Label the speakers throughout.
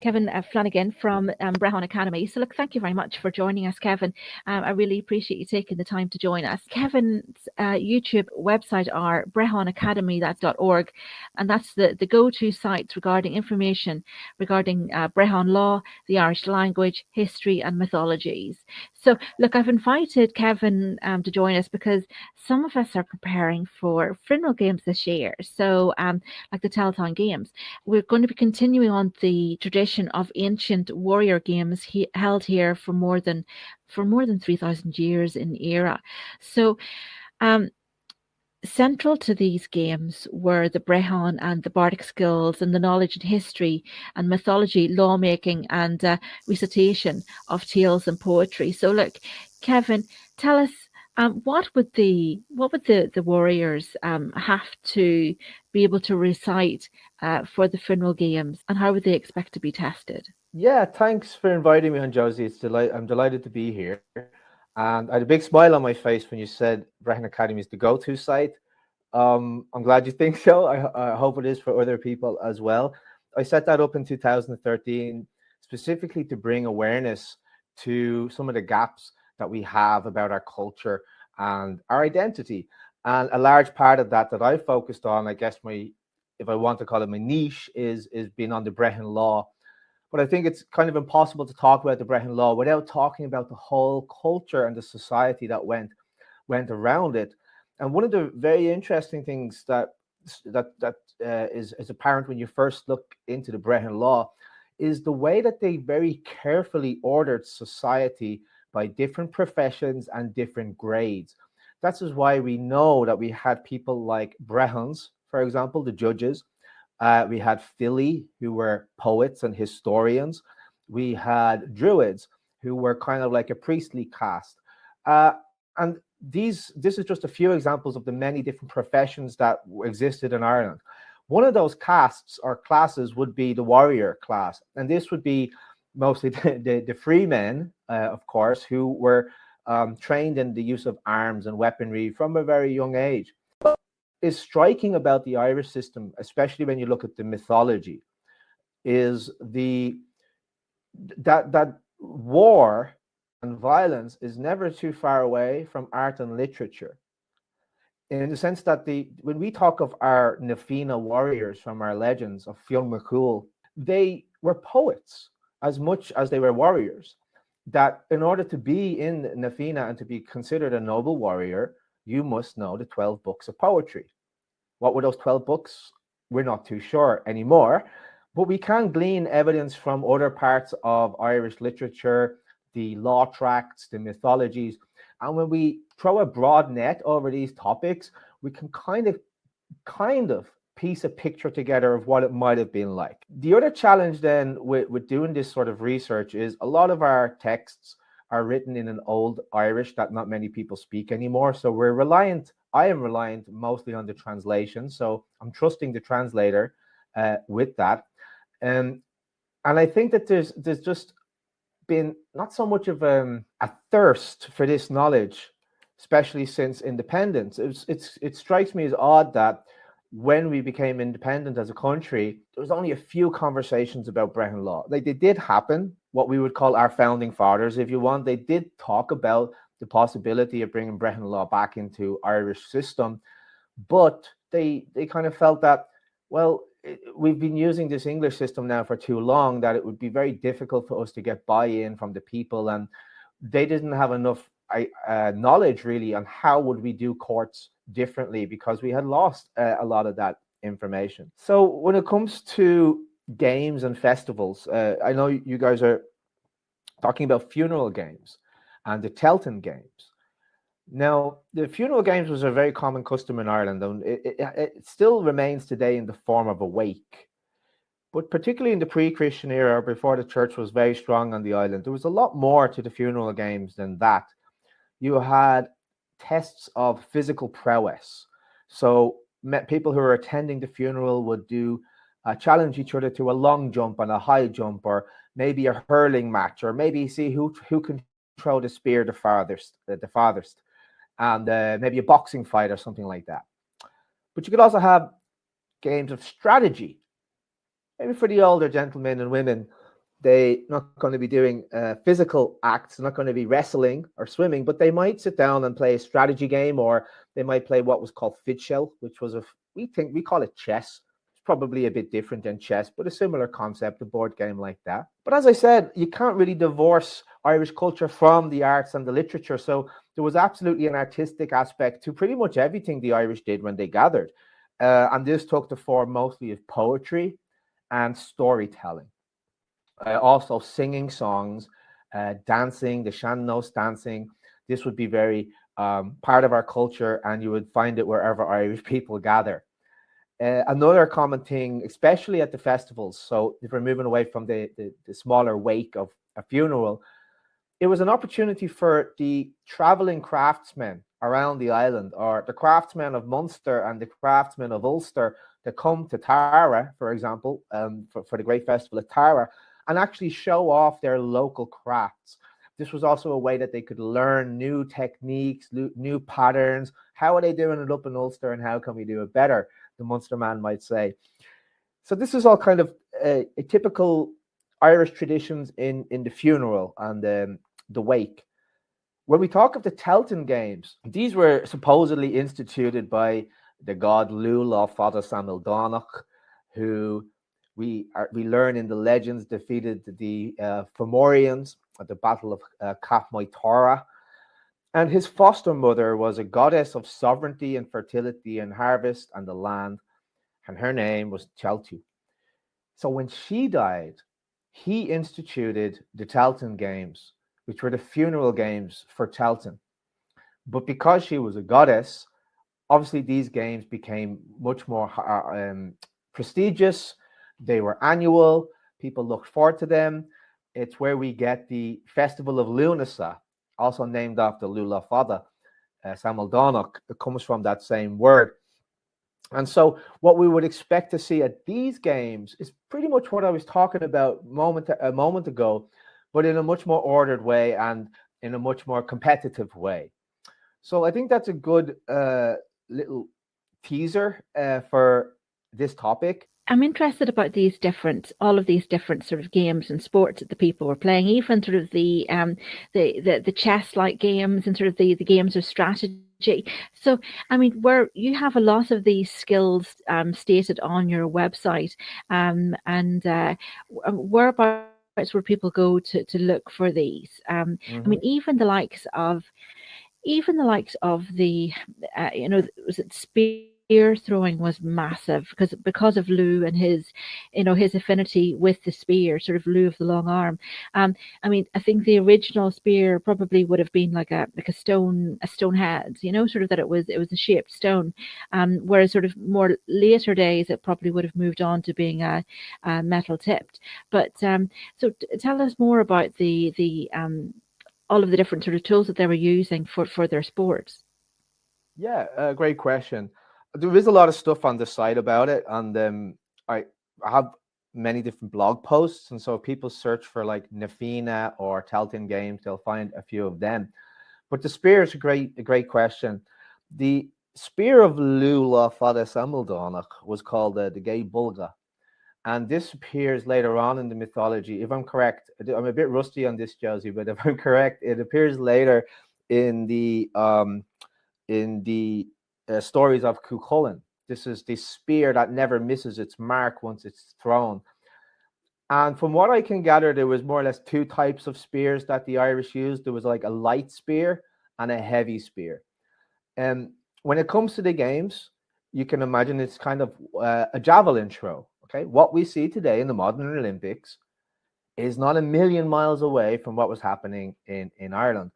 Speaker 1: Kevin Flanagan from Brehon Academy. So look, thank you very much for joining us, Kevin. I really appreciate you taking the time to join us. Kevin's YouTube website are brehonacademy.org, and that's the go-to site regarding information regarding Brehon law, the Irish language, history and mythologies. So look, I've invited Kevin to join us because some of us are preparing for Fianna Games this year. So like the Tailteann Games, we're going to be continuing on the tradition of ancient warrior games held here for more than 3,000 years in era. So central to these games were the Brehon and the bardic skills and the knowledge and history and mythology, lawmaking and recitation of tales and poetry. So look, Kevin, tell us, what would the warriors have to be able to recite for the Fianna Games, and how would they expect to be tested?
Speaker 2: Yeah, thanks for inviting me on, Josie. I'm delighted to be here. And I had a big smile on my face when you said Brehon Academy is the go-to site. I'm glad you think so. I hope it is for other people as well. I set that up in 2013 specifically to bring awareness to some of the gaps that we have about our culture and our identity. And a large part of that I focused on, I guess if I want to call it my niche, is being on the Brehon Law. But I think it's kind of impossible to talk about the Brehon Law without talking about the whole culture and the society that went around it. And one of the very interesting things that is apparent when you first look into the Brehon Law is the way that they very carefully ordered society by different professions and different grades. That's just why we know that we had people like Brehons, for example, the judges. We had 𝗲𝗍, who were poets and historians. We had druids, who were kind of like a priestly caste. And this is just a few examples of the many different professions that existed in Ireland. One of those castes or classes would be the warrior class. And this would be mostly the free men, of course, who were trained in the use of arms and weaponry from a very young age. What is striking about the Irish system, especially when you look at the mythology, is that war and violence is never too far away from art and literature. In the sense that when we talk of our Na Fianna warriors from our legends of 𝗰𝗵𝗶𝘀, they were poets as much as they were warriors. That in order to be in Na Fianna and to be considered a noble warrior, you must know the 12 books of poetry. What were those 12 books? We're not too sure anymore, but we can glean evidence from other parts of Irish literature, the law tracts, the mythologies. And when we throw a broad net over these topics, we can kind of piece a picture together of what it might have been like. The other challenge then with doing this sort of research is a lot of our texts are written in an old Irish that not many people speak anymore. So I am reliant mostly on the translation. So I'm trusting the translator with that. And I think that there's just been not so much of a thirst for this knowledge, especially since independence. It strikes me as odd that when we became independent as a country, there was only a few conversations about Brehon law. Like, they did happen, what we would call our founding fathers, if you want. They did talk about the possibility of bringing Brehon law back into Irish system, but they kind of felt that, well, we've been using this English system now for too long that it would be very difficult for us to get buy-in from the people, and they didn't have enough knowledge really on how would we do courts differently, because we had lost a lot of that information. So when it comes to games and festivals, I know you guys are talking about funeral games and the Tailteann Games. Now, the funeral games was a very common custom in Ireland, and it still remains today in the form of a wake. But particularly in the pre-Christian era, before the church was very strong on the island, there was a lot more to the funeral games than that. You had tests of physical prowess. So people who were attending the funeral would challenge each other to a long jump and a high jump, or maybe a hurling match, or maybe see who can throw the spear the farthest, and maybe a boxing fight or something like that. But you could also have games of strategy, maybe for the older gentlemen and women, They're not going to be doing physical acts, not going to be wrestling or swimming, but they might sit down and play a strategy game, or they might play what was called 𝗵𝗀𝗃, which was we call it chess. It's probably a bit different than chess, but a similar concept, a board game like that. But as I said, you can't really divorce Irish culture from the arts and the literature. So there was absolutely an artistic aspect to pretty much everything the Irish did when they gathered. And this took the form mostly of poetry and storytelling. Also singing songs, dancing, the sean-nós dancing. This would be very part of our culture, and you would find it wherever Irish people gather. Another common thing, especially at the festivals, so if we're moving away from the smaller wake of a funeral, it was an opportunity for the traveling craftsmen around the island, or the craftsmen of Munster and the craftsmen of Ulster, to come to Tara, for example, for the great festival at Tara, and actually show off their local crafts. This was also a way that they could learn new techniques, new patterns. How are they doing it up in Ulster, and how can we do it better? The Munster man might say. So this is all kind of a typical Irish traditions in the funeral and the wake. When we talk of the Tailteann Games, these were supposedly instituted by the god 𝗰𝗵𝗆𝗀𝗀𝗀𝗀, who we learn in the legends defeated the Fomorians at the Battle of 𝗃𝗵𝗵𝗀𝗀. And his foster mother was a goddess of sovereignty and fertility and harvest and the land, and her name was 𝗫𝗪. So when she died, he instituted the Tailteann Games, which were the funeral games for Tailteann. But because she was a goddess, obviously these games became much more prestigious. They were annual. People looked forward to them. It's where we get the Festival of Lúnasa, also named after Lula Fada, Samaldonach. It comes from that same word. And so what we would expect to see at these games is pretty much what I was talking about a moment ago, but in a much more ordered way and in a much more competitive way. So I think that's a good little teaser for this topic.
Speaker 1: I'm interested about all of these different sort of games and sports that the people were playing, even sort of the chess-like games and sort of the games of strategy. So, I mean, where you have a lot of these skills stated on your website, and whereabouts where people go to look for these. I mean, even the likes of the was it spear throwing was massive because of Lou and his affinity with the spear, sort of Lou of the long arm. I mean, I think the original spear probably would have been like a stone head, sort of that it was a shaped stone. Whereas sort of more later days, it probably would have moved on to being a metal tipped. But so tell us more about the all of the different sort of tools that they were using for their sports.
Speaker 2: Yeah, great question. There is a lot of stuff on the site about it, and I have many different blog posts, and so if people search for like Na Fianna or Tailteann Games, they'll find a few of them. But the spear is a great question. The spear of Lula Fada Samaldonach was called the 𝗫𝗿𝗀𝗀𝗀, and this appears later on in the mythology. If I'm correct, I'm a bit rusty on this, Josie, but if I'm correct, it appears later in the stories of Cumhaill. This is the spear that never misses its mark once it's thrown. And from what I can gather, there was more or less two types of spears that the Irish used. There was like a light spear and a heavy spear. And when it comes to the games, you can imagine it's kind of a javelin throw. Okay, what we see today in the modern Olympics is not a million miles away from what was happening in Ireland.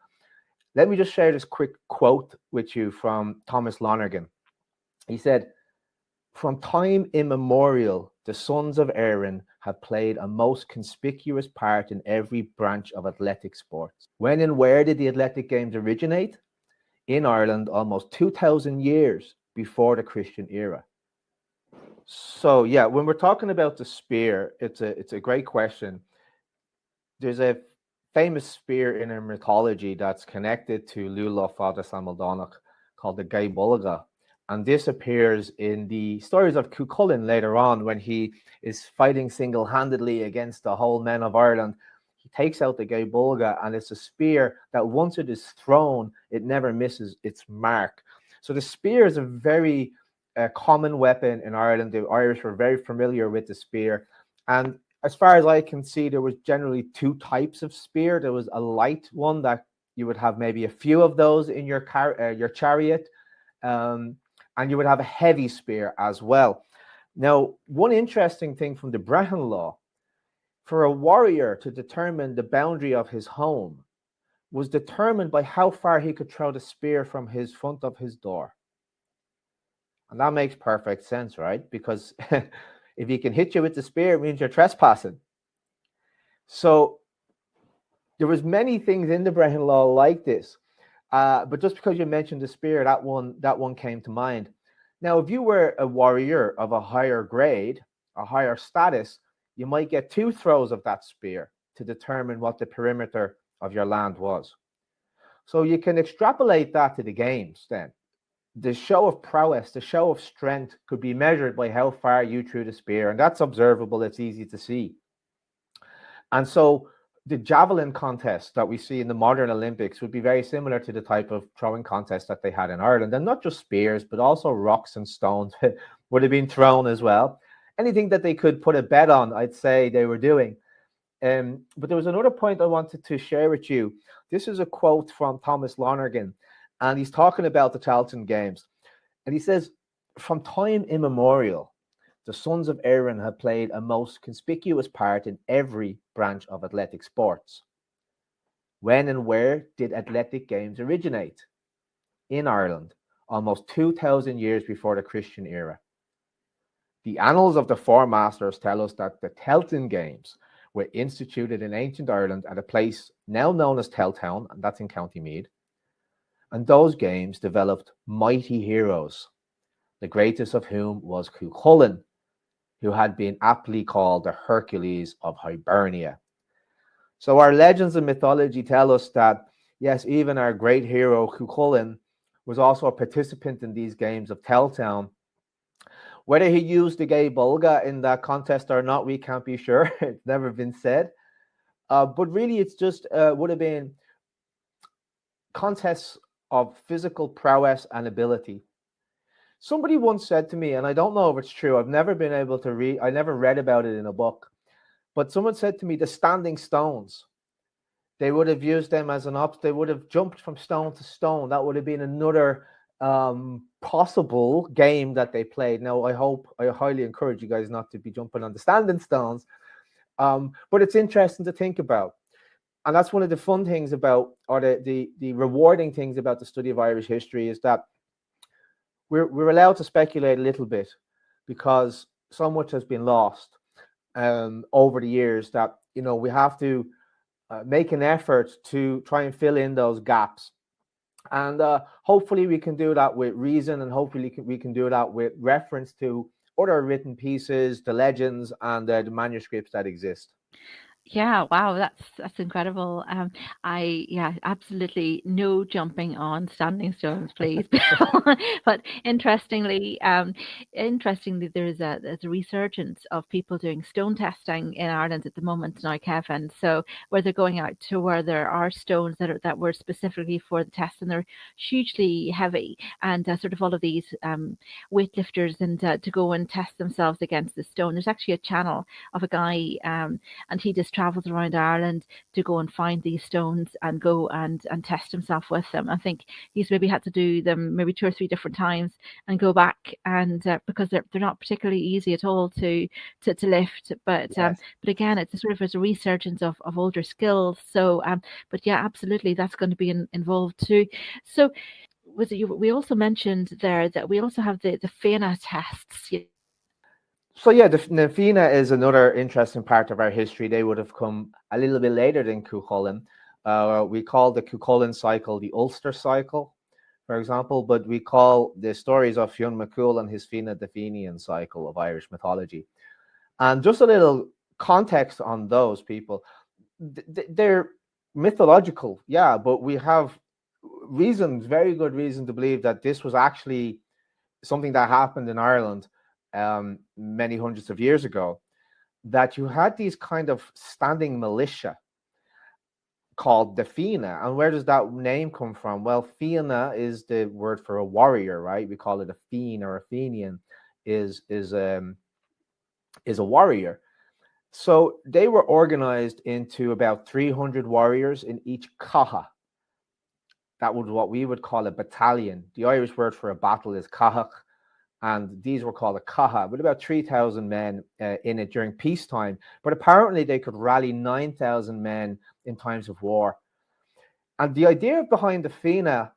Speaker 2: Let me just share this quick quote with you from Thomas Lonergan. He said, "From time immemorial, the sons of Éireann have played a most conspicuous part in every branch of athletic sports. When and where did the athletic games originate? In Ireland, almost 2,000 years before the Christian era." So yeah, when we're talking about the spear, it's a great question. There's a famous spear in our mythology that's connected to Lula Fada Samaldonach called the 𝗫𝗿𝗀𝗀𝗀, And this appears in the stories of Cuchulainn later on, when he is fighting single-handedly against the whole men of Ireland. He takes out the 𝗲𝗍𝗀𝗀, and it's a spear that once it is thrown, it never misses its mark. So the spear is a very common weapon in Ireland. The Irish were very familiar with the spear. And as far as I can see, there was generally two types of spear. There was a light one that you would have maybe a few of those in your chariot. And you would have a heavy spear as well. Now, one interesting thing from the Brehon Law, for a warrior to determine the boundary of his home was determined by how far he could throw the spear from his front of his door. And that makes perfect sense, right? Because if he can hit you with the spear, it means you're trespassing. So there was many things in the Brehon Law like this. But just because you mentioned the spear, that one came to mind. Now, if you were a warrior of a higher grade, a higher status, you might get 2 throws of that spear to determine what the perimeter of your land was. So you can extrapolate that to the games then. The show of prowess, the show of strength could be measured by how far you threw the spear, and that's observable, it's easy to see. And so the javelin contest that we see in the modern Olympics would be very similar to the type of throwing contest that they had in Ireland. And not just spears, but also rocks and stones would have been thrown as well. Anything that they could put a bet on, I'd say they were doing. But there was another point I wanted to share with you. This is a quote from Thomas Lonergan, and he's talking about the Tailteann Games. And he says, "From time immemorial, the sons of Éireann have played a most conspicuous part in every branch of athletic sports." When and where did athletic games originate? In Ireland, almost 2,000 years before the Christian era. The annals of the Four Masters tell us that the Tailteann Games were instituted in ancient Ireland at a place now known as Tailtown, and that's in County Meath. And those games developed mighty heroes, the greatest of whom was Cuchulainn, who had been aptly called the Hercules of Hibernia. So our legends and mythology tell us that, yes, even our great hero Cuchulainn was also a participant in these games of Tailtown. Whether he used the 𝗲𝗍𝗀𝗀 in that contest or not, we can't be sure. It's never been said. But really, it's just would have been contests of physical prowess and ability. Somebody once said to me, and I don't know if it's true, I've never been able to read, I never read about it in a book, but someone said to me, the standing stones, they would have used them as an option. They would have jumped from stone to stone. That would have been another possible game that they played. Now, I highly encourage you guys not to be jumping on the standing stones, but it's interesting to think about. And that's one of the fun things about, or the rewarding things about the study of Irish history, is that we're allowed to speculate a little bit, because so much has been lost over the years that, you know, we have to make an effort to try and fill in those gaps. And hopefully we can do that with reason, and hopefully we can do that with reference to other written pieces, the legends, and the manuscripts that exist.
Speaker 1: Yeah, wow, that's incredible. Absolutely no jumping on standing stones, please. But interestingly, there's a resurgence of people doing stone testing in Ireland at the moment now, Kevin. So where they're going out to where there are stones that were specifically for the test, and they're hugely heavy, and sort of all of these weightlifters, and to go and test themselves against the stone. There's actually a channel of a guy, and he just travels around Ireland to go and find these stones and go and test himself with them. I think he's maybe had to do them maybe 2 or 3 different times and go back, and because they're not particularly easy at all to lift. But
Speaker 2: Yes.
Speaker 1: But again, it's a sort of as a resurgence of older skills. So but yeah, absolutely, that's going to be involved too. So we also mentioned there that we also have the Fianna tests.
Speaker 2: So yeah, the Fianna is another interesting part of our history. They would have come a little bit later than Cuchulainn. We call the Cuchulainn cycle the Ulster cycle, for example, but we call the stories of 𝗰𝗵𝗶𝘀 and his Fianna the Fenian cycle of Irish mythology. And just a little context on those people. They're mythological, yeah, but we have reasons, very good reason, to believe that this was actually something that happened in Ireland many hundreds of years ago, that you had these kind of standing militia called the Fianna. And where does that name come from? Well, Fianna is the word for a warrior, right? We call it a Fionn or a Fenian is a warrior. So they were organized into about 300 warriors in each 𝗃. That was what we would call a battalion. The Irish word for a battle is 𝗃, and these were called a 𝗃, with about 3,000 men in it during peacetime. But apparently they could rally 9,000 men in times of war. And the idea behind the Fianna,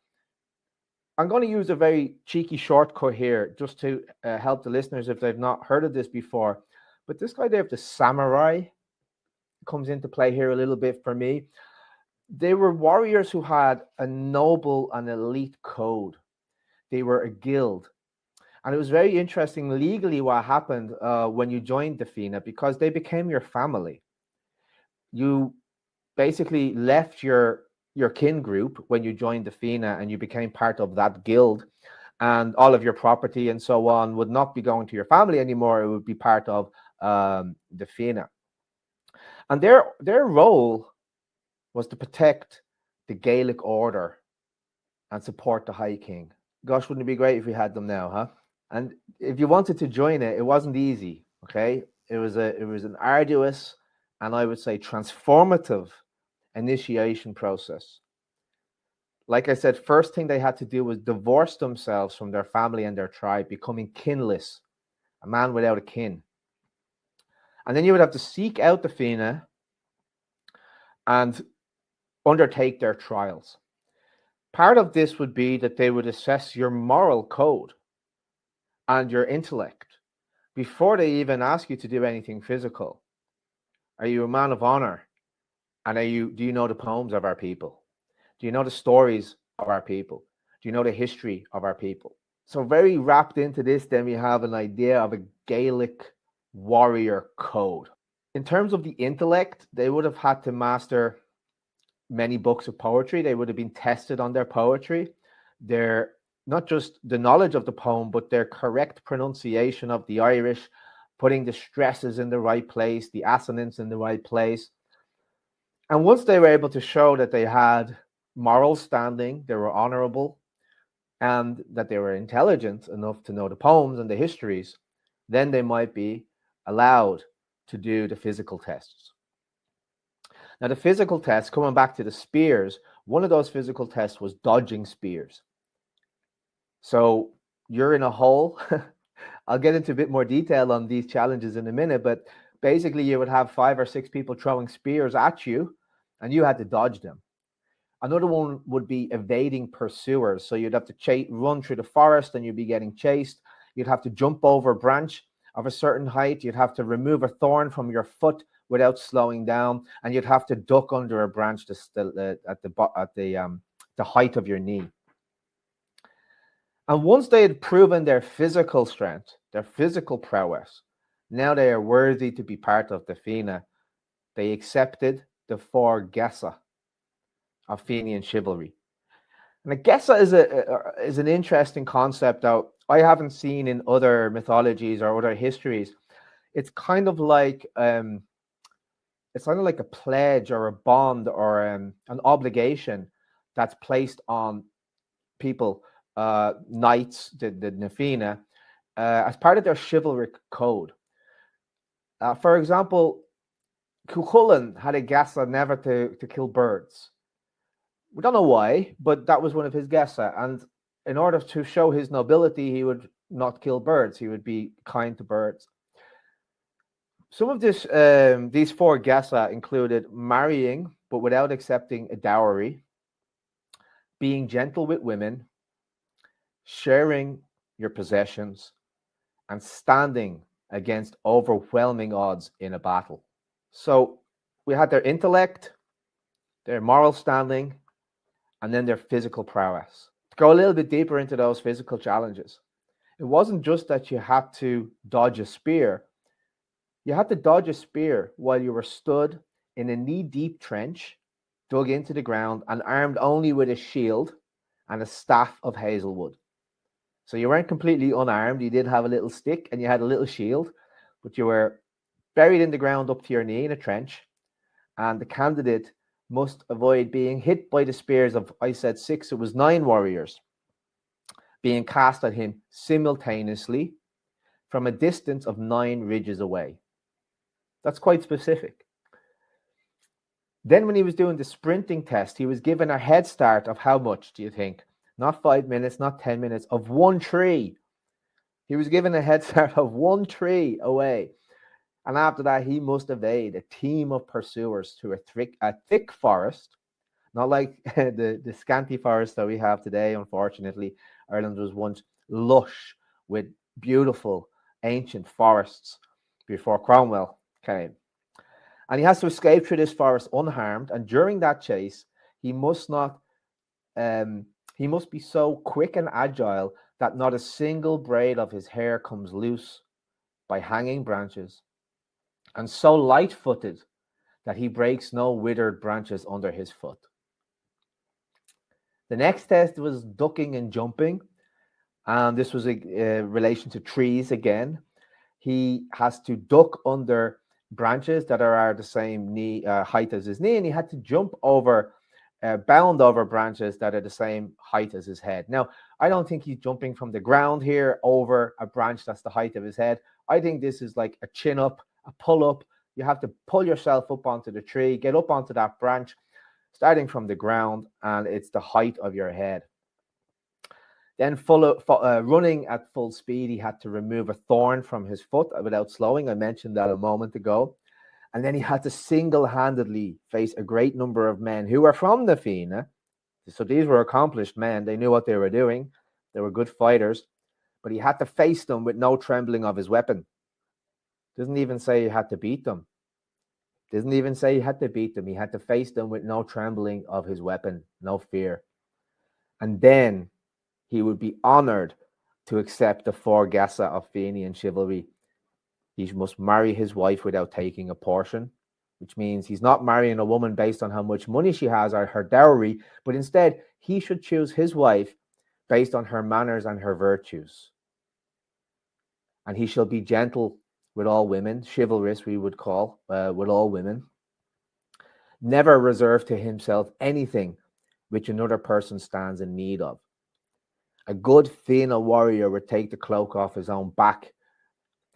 Speaker 2: I'm going to use a very cheeky shortcut here just to help the listeners if they've not heard of this before. But this idea of the samurai comes into play here a little bit for me. They were warriors who had a noble and elite code. They were a guild. And it was very interesting legally what happened when you joined the Fianna, because they became your family. You basically left your kin group when you joined the Fianna and you became part of that guild, and all of your property and so on would not be going to your family anymore. It would be part of the Fianna. And their role was to protect the Gaelic order and support the High King. Gosh, wouldn't it be great if we had them now, huh? And if you wanted to join it, it wasn't easy, okay? It was an arduous and I would say transformative initiation process. Like I said, first thing they had to do was divorce themselves from their family and their tribe, becoming kinless, a man without a kin. And then you would have to seek out the Fianna and undertake their trials. Part of this would be that they would assess your moral code and your intellect before they even ask you to do anything physical. Are you a man of honor? And do you know the poems of our people? Do you know the stories of our people? Do you know the history of our people? So very wrapped into this, then we have an idea of a Gaelic warrior code. In terms of the intellect, they would have had to master many books of poetry. They would have been tested on their poetry, their not just the knowledge of the poem, but their correct pronunciation of the Irish, putting the stresses in the right place, the assonance in the right place. And once they were able to show that they had moral standing, they were honorable, and that they were intelligent enough to know the poems and the histories, then they might be allowed to do the physical tests. Now, the physical tests, coming back to the spears, one of those physical tests was dodging spears. So you're in a hole. I'll get into a bit more detail on these challenges in a minute, but basically you would have 5 or 6 people throwing spears at you, and you had to dodge them. Another one would be evading pursuers. So you'd have to run through the forest and you'd be getting chased. You'd have to jump over a branch of a certain height. You'd have to remove a thorn from your foot without slowing down, and you'd have to duck under a branch at the height of your knee. And once they had proven their physical strength, their physical prowess, now they are worthy to be part of the Fianna. They accepted the 4 𝗼𝗄𝗆 of Fenian chivalry. And a 𝗼𝗄𝗆 is an interesting concept that I haven't seen in other mythologies or other histories. It's kind of like a pledge or a bond or an obligation that's placed on people, knights, the Fianna, as part of their chivalric code. For example, Cumhaill had a 𝗼𝗄𝗆 never to kill birds. We don't know why, but that was one of his 𝗼𝗄𝗆. And in order to show his nobility, he would not kill birds. He would be kind to birds. Some of these 4 𝗼𝗄𝗆 included marrying, but without accepting a dowry, being gentle with women, sharing your possessions, and standing against overwhelming odds in a battle. So we had their intellect, their moral standing, and then their physical prowess. To go a little bit deeper into those physical challenges, it wasn't just that you had to dodge a spear. You had to dodge a spear while you were stood in a knee-deep trench, dug into the ground, and armed only with a shield and a staff of hazelwood. So you weren't completely unarmed. You did have a little stick and you had a little shield, but you were buried in the ground up to your knee in a trench. And the candidate must avoid being hit by the spears of, I said 6, it was 9 warriors being cast at him simultaneously from a distance of 9 ridges away. That's quite specific. Then when he was doing the sprinting test, he was given a head start of how much, do you think? Not 5 minutes, not 10 minutes, of 1 tree. He was given a head start of 1 tree away. And after that, he must evade a team of pursuers through a thick forest, not like the scanty forest that we have today, unfortunately. Ireland was once lush with beautiful ancient forests before Cromwell came. And he has to escape through this forest unharmed. And during that chase, he must be so quick and agile that not a single braid of his hair comes loose by hanging branches, and so light-footed that he breaks no withered branches under his foot. The next test was ducking and jumping, and this was a relation to trees again. He has to duck under branches that are the same height as his knee, and he had to jump over, bound over branches that are the same height as his head. Now, I don't think he's jumping from the ground here over a branch that's the height of his head. I think this is like a chin up, a pull up. You have to pull yourself up onto the tree, get up onto that branch, starting from the ground, and it's the height of your head. Then running at full speed, he had to remove a thorn from his foot without slowing. I mentioned that a moment ago. And then he had to single-handedly face a great number of men who were from the Fianna. So these were accomplished men. They knew what they were doing. They were good fighters. But he had to face them with no trembling of his weapon. Doesn't even say he had to beat them. Doesn't even say he had to beat them. He had to face them with no trembling of his weapon, no fear. And then he would be honored to accept the 𝗵𝗺 of Fionn chivalry. He must marry his wife without taking a portion, which means he's not marrying a woman based on how much money she has or her dowry, but instead he should choose his wife based on her manners and her virtues. And he shall be gentle with all women, chivalrous we would call, with all women. Never reserve to himself anything which another person stands in need of. A good Fianna warrior would take the cloak off his own back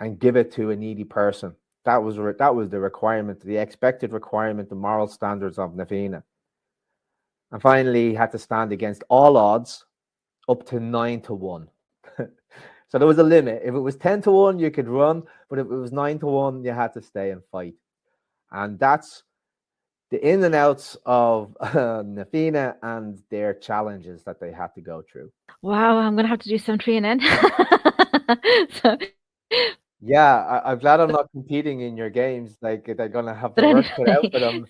Speaker 2: and give it to a needy person. That was the requirement, the expected requirement, the moral standards of the Fianna. And finally, he had to stand against all odds up to 9-1. So there was a limit. If it was 10-1, you could run, but if it was 9-1, you had to stay and fight. And that's the in and outs of the Fianna and their challenges that they had to go through.
Speaker 1: Wow, I'm going to have to do some training.
Speaker 2: Yeah, I'm glad I'm not competing in your games. Like, they're going to have the work cut out for them.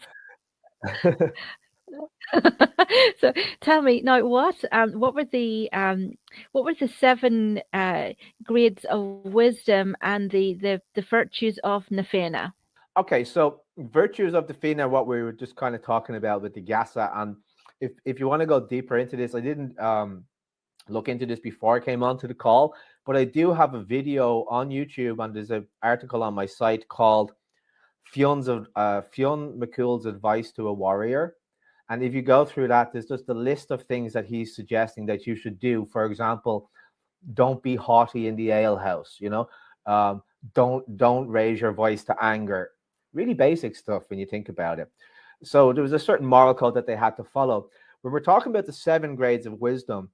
Speaker 1: So tell me now, what were the 7 grades of wisdom and the virtues of the Fianna?
Speaker 2: Okay, so virtues of the Fianna, what we were just kind of talking about with the 𝗼𝗺, and if you want to go deeper into this, I didn't look into this before I came onto the call, but I do have a video on YouTube, and there's an article on my site called 𝗰𝗵𝗆𝗀 Advice to a Warrior. And if you go through that, there's just a list of things that he's suggesting that you should do. For example, don't be haughty in the alehouse, you know, don't raise your voice to anger. Really basic stuff when you think about it. So there was a certain moral code that they had to follow. When we're talking about the 7 grades of wisdom,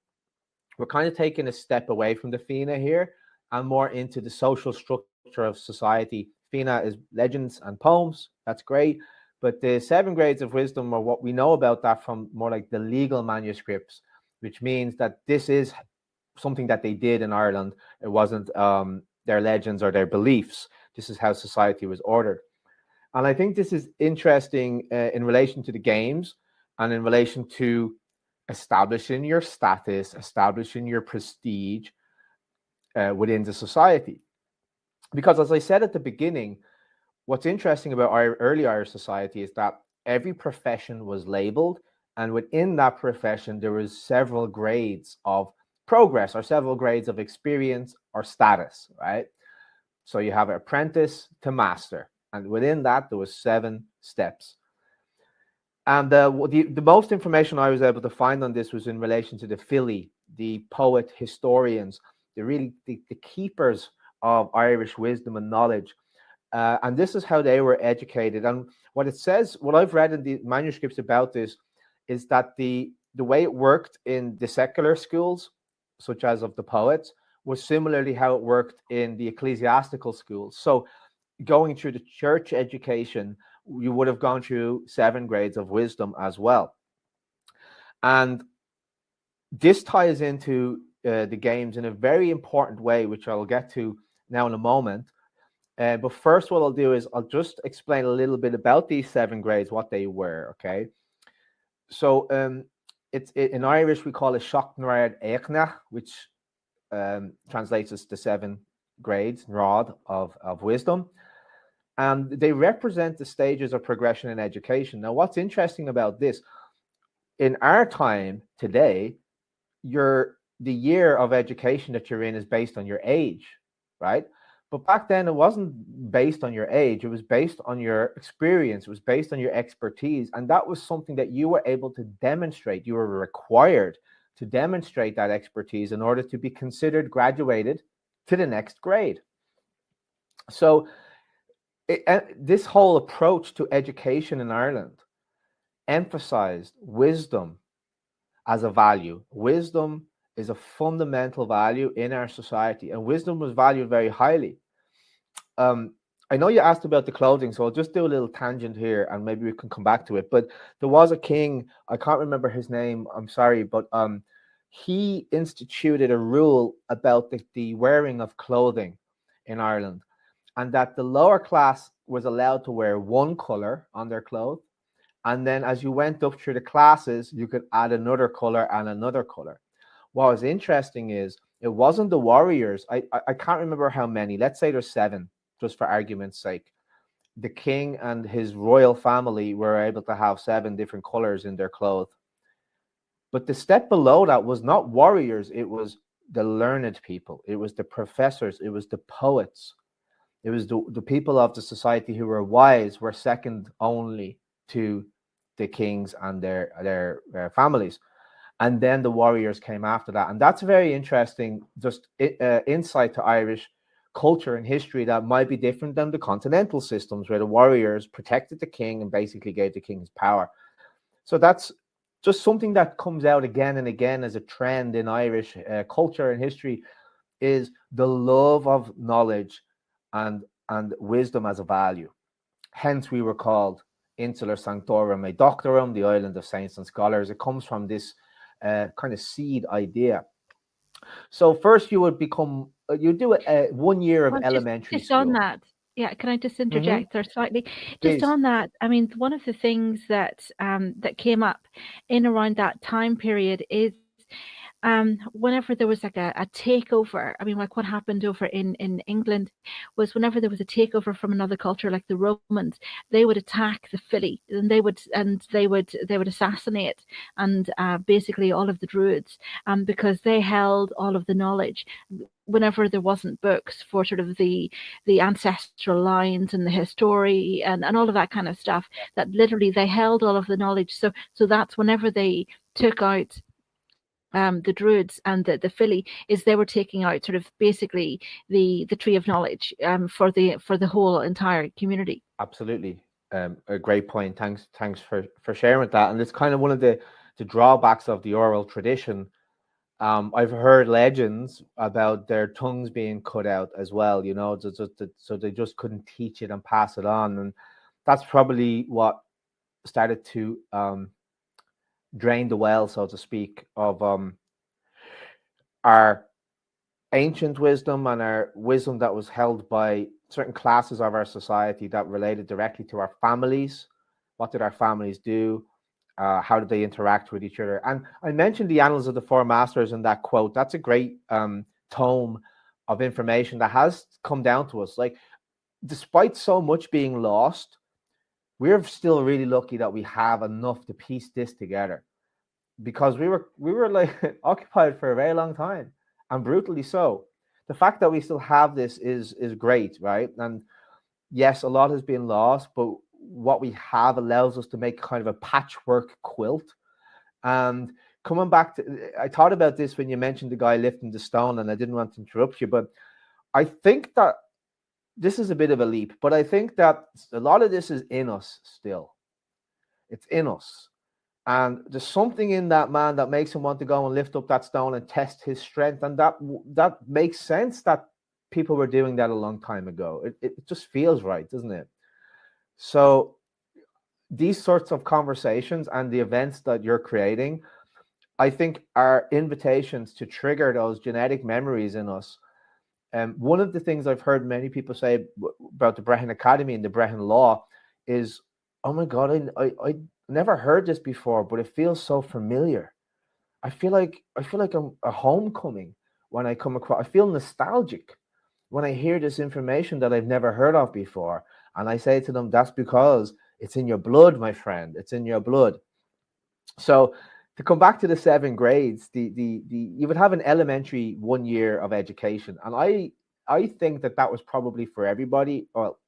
Speaker 2: we're kind of taking a step away from the Fianna here and more into the social structure of society. Fianna is legends and poems. That's great. But the 7 grades of wisdom are what we know about that from more like the legal manuscripts, which means that this is something that they did in Ireland. It wasn't their legends or their beliefs. This is how society was ordered. And I think this is interesting in relation to the games and in relation to establishing your status, establishing your prestige within the society. Because as I said at the beginning, what's interesting about our early Irish society is that every profession was labeled, and within that profession, there was several grades of progress, or several grades of experience or status, right? So you have apprentice to master, and within that there was 7 steps. And the most information I was able to find on this was in relation to the 𝗲𝗍, the poet historians, the keepers of Irish wisdom and knowledge. And this is how they were educated. And what it says, what I've read in the manuscripts about this, is that the way it worked in the secular schools, such as of the poets, was similarly how it worked in the ecclesiastical schools. So going through the church education, you would have gone through 7 grades of wisdom as well. And this ties into the games in a very important way, which I'll get to now in a moment. But first, what I'll do is I'll just explain a little bit about these 7 grades, what they were, okay? So in Irish, we call it 𝗁𝗵𝗶𝘀, which translates as the 7 grades, rod of wisdom. And they represent the stages of progression in education. Now, what's interesting about this, in our time today, the year of education that you're in is based on your age, right? But back then, it wasn't based on your age. It was based on your experience. It was based on your expertise. And that was something that you were able to demonstrate. You were required to demonstrate that expertise in order to be considered graduated to the next grade. So this whole approach to education in Ireland emphasized wisdom as a value. Wisdom is a fundamental value in our society, and wisdom was valued very highly. I know you asked about the clothing, so I'll just do a little tangent here, and maybe we can come back to it. But there was a king, I can't remember his name, I'm sorry, but he instituted a rule about the wearing of clothing in Ireland, and that the lower class was allowed to wear one color on their clothes. And then as you went up through the classes, you could add another color and another color. What was interesting is it wasn't the warriors. I can't remember how many. Let's say there's 7, just for argument's sake. The king and his royal family were able to have 7 different colors in their clothes. But the step below that was not warriors. It was the learned people. It was the professors. It was the poets. It was the people of the society who were wise, were second only to the kings and their families. And then the warriors came after that. And that's very interesting, just insight to Irish culture and history that might be different than the continental systems, where the warriors protected the king and basically gave the king his power. So that's just something that comes out again and again as a trend in Irish culture and history, is the love of knowledge and wisdom as a value. Hence, we were called Insular Sanctorum Mei Doctorum, the island of saints and scholars. It comes from this kind of seed idea. So first, you would become, you do 1 year of elementary
Speaker 1: just
Speaker 2: school.
Speaker 1: On that, yeah, can I just interject there slightly?
Speaker 2: Please.
Speaker 1: Just on that, I mean, one of the things that that came up in around that time period is whenever there was like a takeover, I mean, like what happened over in England was whenever there was a takeover from another culture, like the Romans, they would attack the 𝗲𝗍, and they would assassinate and basically all of the druids, because they held all of the knowledge. Whenever there wasn't books for sort of the ancestral lines and the history and all of that kind of stuff, that literally they held all of the knowledge. So that's whenever they took out the druids and the 𝗲𝗍, is they were taking out sort of basically the tree of knowledge for the whole entire community.
Speaker 2: Absolutely, a great point. Thanks for sharing with that. And it's kind of one of the drawbacks of the oral tradition. I've heard legends about their tongues being cut out as well, you know, so they just couldn't teach it and pass it on. And that's probably what started to drain the well, so to speak, of our ancient wisdom and our wisdom that was held by certain classes of our society that related directly to our families. What did our families do? How did they interact with each other? And I mentioned the Annals of the Four Masters in that quote. That's a great tome of information that has come down to us. Like, despite so much being lost, we're still really lucky that we have enough to piece this together. because we were like occupied for a very long time, and brutally so. The fact that we still have this is great, right? And yes, a lot has been lost, but what we have allows us to make kind of a patchwork quilt. And coming back to, I thought about this when you mentioned the guy lifting the stone, and I didn't want to interrupt you, but I think that this is a bit of a leap, but I think that a lot of this is in us still. It's in us. And there's something in that man that makes him want to go and lift up that stone and test his strength. And that makes sense that people were doing that a long time ago. It just feels right, doesn't it? So these sorts of conversations and the events that you're creating, I think, are invitations to trigger those genetic memories in us. One of the things I've heard many people say about the Brehon Academy and the Brehon Law is, oh my God, I never heard this before, but it feels so familiar. I feel like I'm a homecoming when I come across. I feel nostalgic when I hear this information that I've never heard of before. And I say to them, that's because it's in your blood, my friend. It's in your blood. So to come back to the 7 grades, you would have an elementary 1 year of education. And I think that was probably for everybody, well,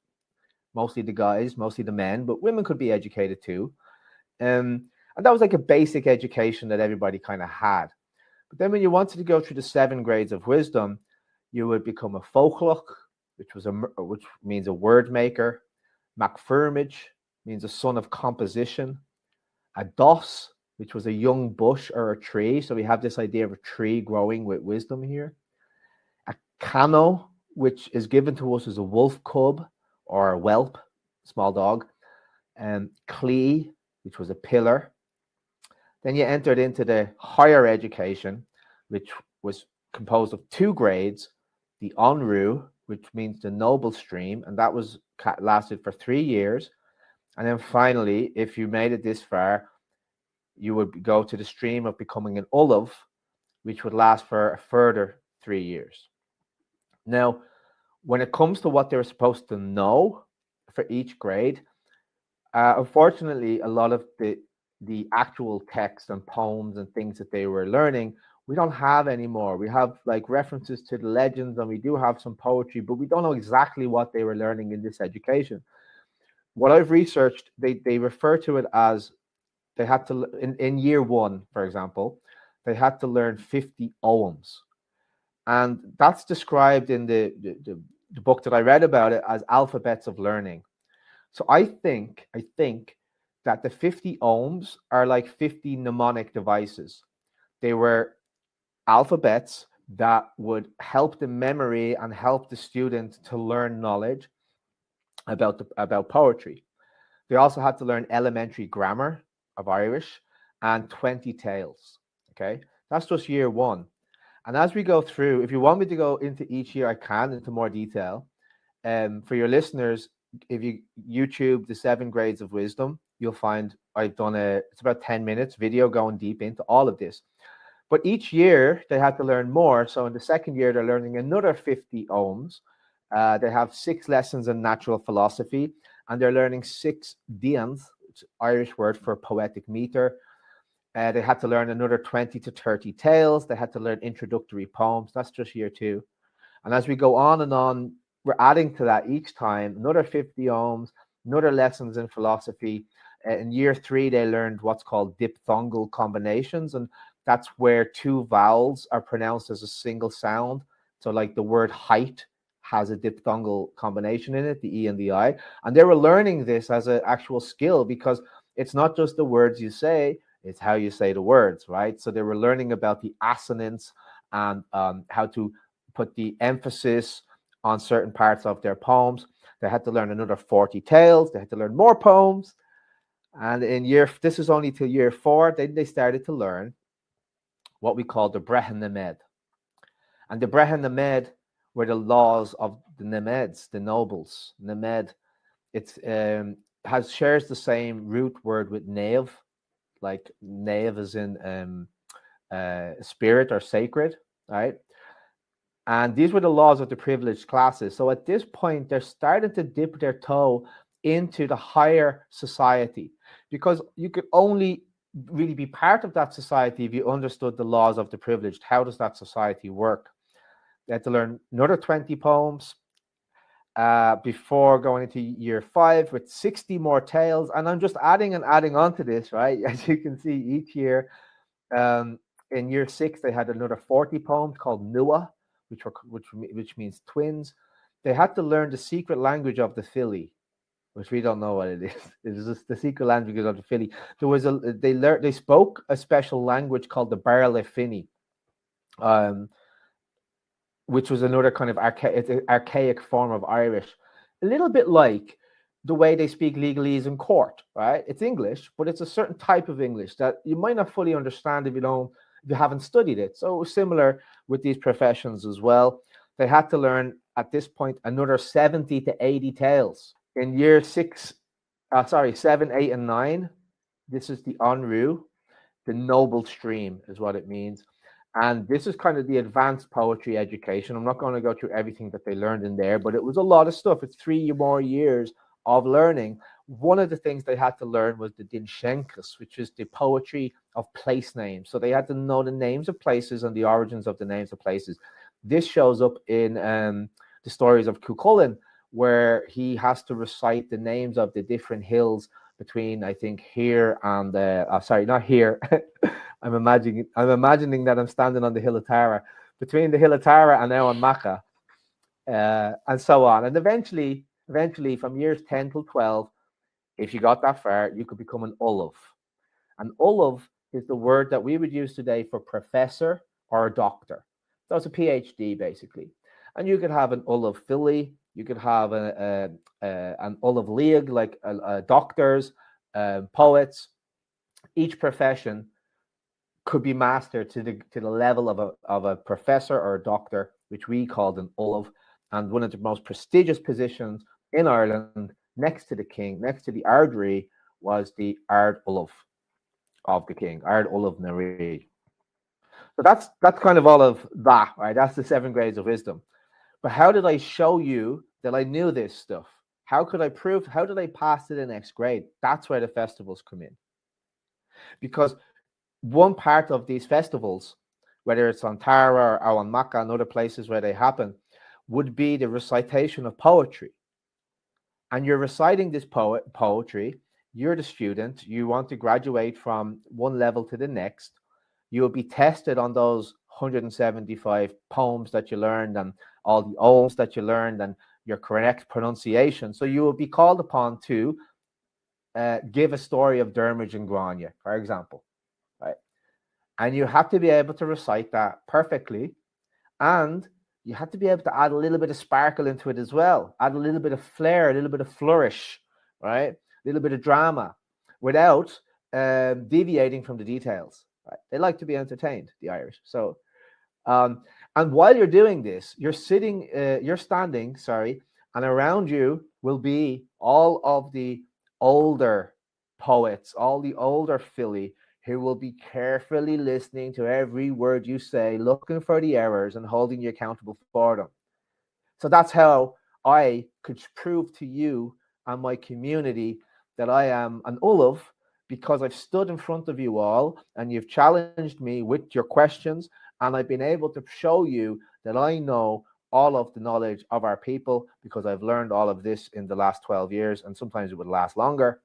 Speaker 2: mostly the guys, mostly the men, but women could be educated too. And that was like a basic education that everybody kind of had. But then when you wanted to go through the 7 grades of wisdom, you would become a folklach, which means a word maker. 𝗵𝗵𝗶𝘀 means a son of composition. A 𝗵𝗲𝗺, which was a young bush or a tree. So we have this idea of a tree growing with wisdom here. A 𝗵𝗵𝗶𝘀, which is given to us as a wolf cub or a whelp, small dog. And 𝗝cie, which was a pillar. Then you entered into the higher education, which was composed of 2 grades, the onru, which means the noble stream, and that lasted for 3 years. And then finally, if you made it this far, you would go to the stream of becoming an ullagh, which would last for a further 3 years. Now, when it comes to what they were supposed to know for each grade, unfortunately, a lot of the actual text and poems and things that they were learning, we don't have anymore. We have like references to the legends, and we do have some poetry, but we don't know exactly what they were learning in this education. What I've researched, they refer to it as they had to, in year 1, for example, they had to learn 50 poems. And that's described in the book that I read about it as alphabets of learning. So I think that the 50 ohms are like 50 mnemonic devices. They were alphabets that would help the memory and help the student to learn knowledge about poetry. They also had to learn elementary grammar of Irish and 20 tales. Okay, that's just year 1. And as we go through, if you want me to go into each year, I can into more detail. For your listeners, if you YouTube the 7 grades of wisdom, you'll find I've done it's about 10 minutes video going deep into all of this. But each year they had to learn more. So in the 2nd year, they're learning another 50 ohms. They have 6 lessons in natural philosophy, and they're learning 6 dians, which is Irish word for poetic meter. They had to learn another 20 to 30 tales. They had to learn introductory poems. That's just year 2. And as we go on and on, we're adding to that each time, another 50 ohms, another lessons in philosophy. In year 3, they learned what's called diphthongal combinations. And that's where 2 vowels are pronounced as a single sound. So like the word height has a diphthongal combination in it, the E and the I. And they were learning this as an actual skill, because it's not just the words you say, it's how you say the words, right? So they were learning about the assonance and how to put the emphasis on certain parts of their poems. They had to learn another 40 tales. They had to learn more poems. And this is only till year 4, they started to learn what we call the Brehon Law. And the Brehon Law were the laws of the Nemeds, the nobles. Nemed, shares the same root word with Naomh, like Naomh is in spirit or sacred, right? And these were the laws of the privileged classes. So at this point, they're starting to dip their toe into the higher society, because you could only really be part of that society if you understood the laws of the privileged. How does that society work? They had to learn another 20 poems before going into year 5 with 60 more tales. And I'm just adding and adding on to this, right? As you can see, each year, in year 6, they had another 40 poems called Nua, which means twins. They had to learn the secret language of the 𝗲𝗍, which we don't know what it is. It's just the secret language of the 𝗲𝗍. There was they spoke a special language called the 𝗵𝗵𝗶𝘀, which was another kind of archaic form of Irish, a little bit like the way they speak legalese in court, right? It's English, but it's a certain type of English that you might not fully understand if you haven't studied it. So it was similar with these professions as well. They had to learn at this point another 70 to 80 tales. In year 7, 8, and 9, this is the Onru, the noble stream is what it means. And this is kind of the advanced poetry education. I'm not going to go through everything that they learned in there, but it was a lot of stuff. It's 3 more years of learning. One of the things they had to learn was the Dinshenkas, which is the poetry of place names. So they had to know the names of places and the origins of the names of places. This shows up in the stories of Cumhaill, where he has to recite the names of the different hills between, I think, here and not here. I'm imagining that I'm standing on the hill of Tara, between the hill of Tara and 𝗰𝗵𝗶𝘀, and so on. And eventually, from years 10 till 12, if you got that far, you could become an 𝗰𝗵. An 𝗰𝗵 is the word that we would use today for professor or a doctor. So it's a PhD, basically. And you could have an 𝗰𝗵𝗶𝘀, you could have an 𝗰𝗵𝗶𝘀, like doctors, poets. Each profession could be mastered to the level of a professor or a doctor, which we called an 𝗰𝗵. And one of the most prestigious positions in Ireland, next to the king, next to the heraldry, was the Ard Ullov of the king, Ard Ullov na Rí. So that's kind of all of that, right? That's the 7 grades of wisdom. But how did I show you that I knew this stuff? How could I prove? How did I pass to the next grade? That's where the festivals come in. Because one part of these festivals, whether it's on Tara or 𝗰𝗵𝗶𝘀 and other places where they happen, would be the recitation of poetry. And you're reciting this poetry, you're the student, you want to graduate from one level to the next. You will be tested on those 175 poems that you learned and all the oaths that you learned and your correct pronunciation. So you will be called upon to give a story of 𝗻𝗵𝗵𝗀 and 𝗁𝗏, for example, right? And you have to be able to recite that perfectly, and you have to be able to add a little bit of sparkle into it as well, add a little bit of flair, a little bit of flourish, right? A little bit of drama, without deviating from the details. Right? They like to be entertained, the Irish. So, and while you're doing this, you're standing, and around you will be all of the older poets, all the older 𝗲𝗍𝗀, who will be carefully listening to every word you say, looking for the errors and holding you accountable for them. So that's how I could prove to you and my community that I am an 𝗰𝗵, because I've stood in front of you all and you've challenged me with your questions, and I've been able to show you that I know all of the knowledge of our people, because I've learned all of this in the last 12 years, and sometimes it would last longer.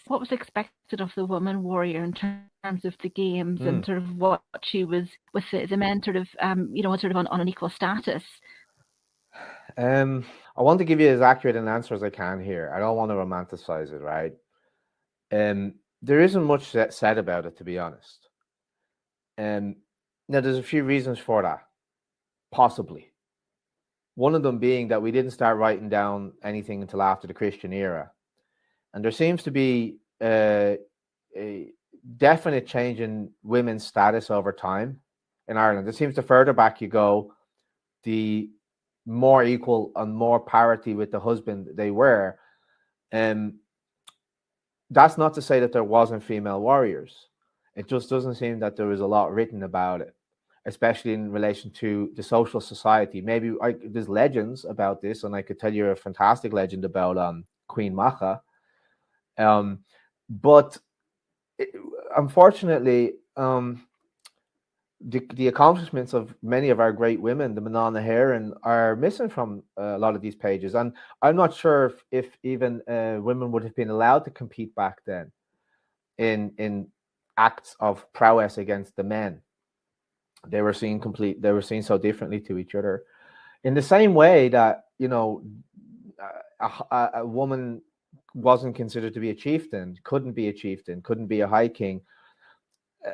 Speaker 1: What was expected of the woman warrior in terms of the games and sort of what she was with the men, sort of sort of on an equal status?
Speaker 2: I want to give you as accurate an answer as I can here. I don't want to romanticize it, right? There isn't much said about it, to be honest. Now, there's a few reasons for that, possibly. One of them being that we didn't start writing down anything until after the Christian era. And there seems to be a definite change in women's status over time in Ireland. It seems the further back you go, the more equal and more parity with the husband they were. That's not to say that there wasn't female warriors. It just doesn't seem that there was a lot written about it, especially in relation to the social society. Maybe there's legends about this, and I could tell you a fantastic legend about 𝗰𝗵𝗶𝘀. But unfortunately, the accomplishments of many of our great women, the Manana Heron, are missing from a lot of these pages. And I'm not sure if even women would have been allowed to compete back then in acts of prowess against the men. They were seen so differently to each other. In the same way that, you know, a woman wasn't considered to be a chieftain, couldn't be a chieftain, couldn't be a high king.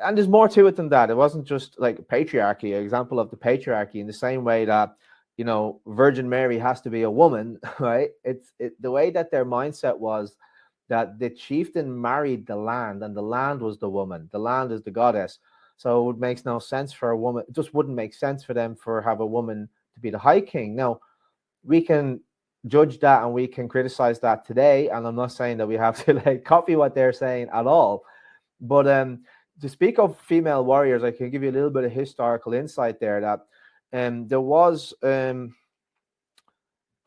Speaker 2: And there's more to it than that. It wasn't just like patriarchy, an example of the patriarchy, in the same way that, you know, Virgin Mary has to be a woman, right? The way that their mindset was that the chieftain married the land, and the land was the woman. The land is the goddess. So it makes no sense for a woman. It just wouldn't make sense for them to have a woman to be the high king. Now, we can judge that and we can criticize that today. And I'm not saying that we have to like copy what they're saying at all. But to speak of female warriors, I can give you a little bit of historical insight there, that there was, and